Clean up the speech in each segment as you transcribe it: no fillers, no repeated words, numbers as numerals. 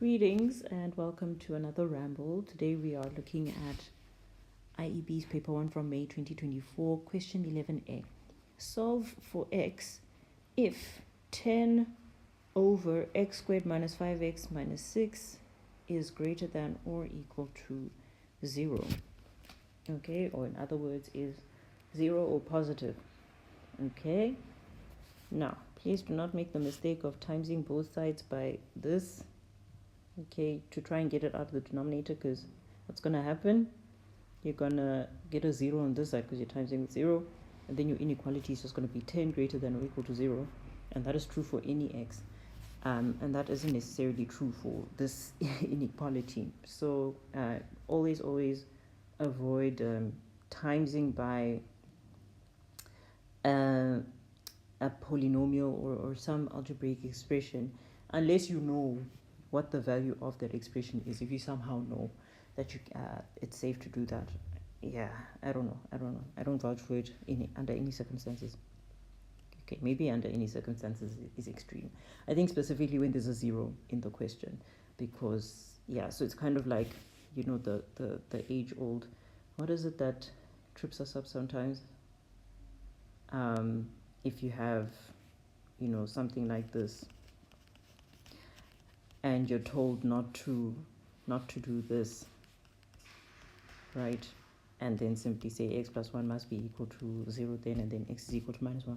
Greetings and welcome to another ramble. Today we are looking at IEB's paper 1 from May 2024, question 11a. Solve for x if 10 over x squared minus 5x minus 6 is greater than or equal to 0. Okay, or in other words is 0 or positive. Okay, now please do not make the mistake of timesing both sides by this, okay, to try and get it out of the denominator, because what's going to happen, you're going to get a 0 on this side because you're timesing with 0, and then your inequality is just going to be 10 greater than or equal to 0, and that is true for any x, and that isn't necessarily true for this inequality. So always avoid timesing by a polynomial or some algebraic expression unless you know what the value of that expression is. If you somehow know that you it's safe to do that, I don't know. I don't vouch for it under any circumstances. Okay, maybe under any circumstances is extreme. I think specifically when there's a 0 in the question, because so it's kind of like, you know, the age old, what is it that trips us up sometimes? If you have, you know, something like this, and you're told not to do this, right? And then simply say x plus 1 must be equal to 0 then, and then x is equal to minus 1.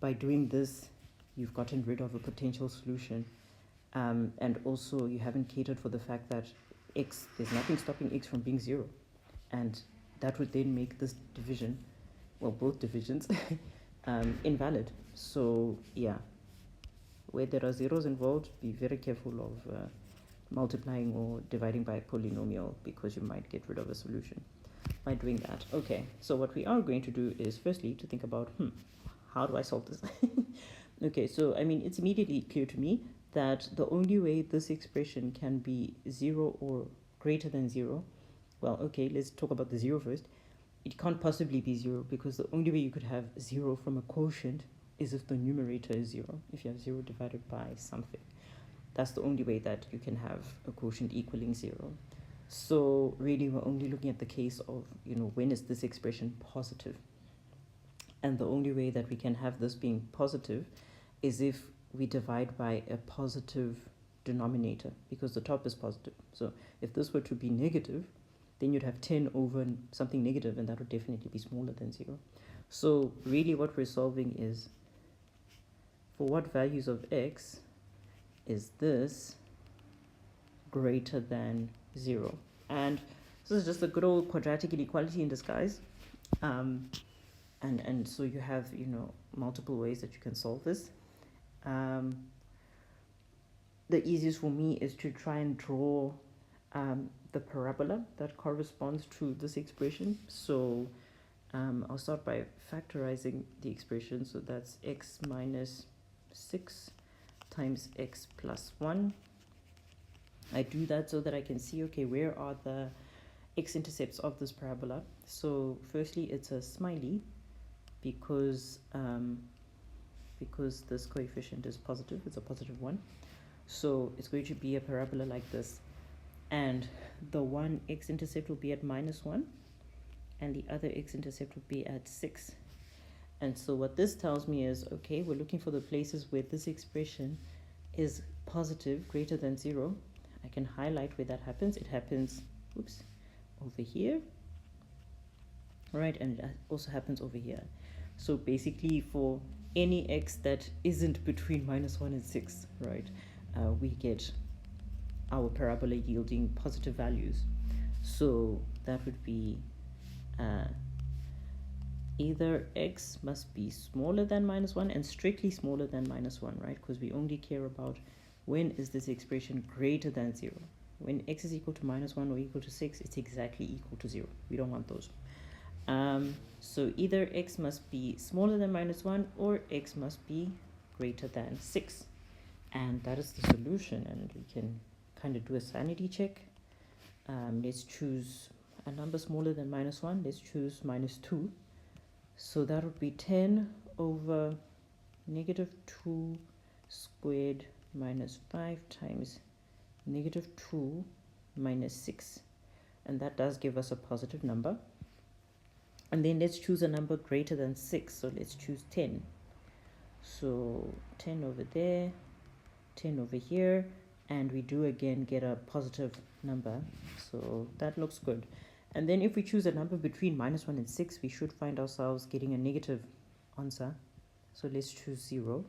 By doing this, you've gotten rid of a potential solution, and also you haven't catered for the fact that x, there's nothing stopping x from being 0, and that would then make this division, well, both divisions, invalid. So where there are zeros involved, be very careful of multiplying or dividing by a polynomial, because you might get rid of a solution by doing that. Okay, so what we are going to do is firstly to think about, how do I solve this? Okay, so I mean, it's immediately clear to me that the only way this expression can be 0 or greater than 0, well, okay, let's talk about the 0 first. It can't possibly be 0, because the only way you could have 0 from a quotient is if the numerator is 0, if you have 0 divided by something. That's the only way that you can have a quotient equaling 0. So really we're only looking at the case of, you know, when is this expression positive? And the only way that we can have this being positive is if we divide by a positive denominator, because the top is positive. So if this were to be negative, then you'd have 10 over something negative, and that would definitely be smaller than 0. So really what we're solving is, for what values of x is this greater than 0? And this is just a good old quadratic inequality in disguise. And so you have, you know, multiple ways that you can solve this. The easiest for me is to try and draw the parabola that corresponds to this expression. So I'll start by factorizing the expression. So that's x minus 6 times x plus 1. I do that so that I can see, okay, where are the x-intercepts of this parabola? So firstly, it's a smiley, because this coefficient is positive, it's a positive 1. So it's going to be a parabola like this, and the one x-intercept will be at minus 1, and the other x-intercept will be at 6. And so what this tells me is, okay, we're looking for the places where this expression is positive, greater than 0. I can highlight where that happens. It happens, over here, right? And it also happens over here. So basically for any x that isn't between minus 1 and 6, right, we get our parabola yielding positive values. So that would be either x must be smaller than minus 1 and strictly smaller than minus 1, right? Because we only care about when is this expression greater than 0. When x is equal to minus 1 or equal to 6, it's exactly equal to 0. We don't want those. So either x must be smaller than minus 1 or x must be greater than 6. And that is the solution. And we can kind of do a sanity check. Let's choose a number smaller than minus 1. Let's choose minus 2. So that would be 10 over negative 2 squared minus 5 times negative 2 minus 6, and that does give us a positive number. And then let's choose a number greater than 6, so let's choose 10. So 10 over there, 10 over here, and we do again get a positive number, so that looks good. And then if we choose a number between -1 and 6, we should find ourselves getting a negative answer. So let's choose 0.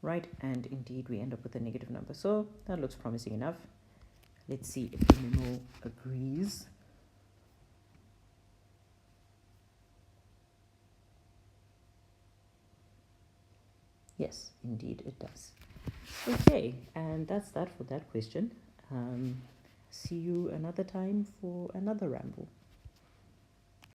Right, and indeed we end up with a negative number. So that looks promising enough. Let's see if the memo agrees. Yes, indeed it does. Okay, and that's that for that question. See you another time for another ramble.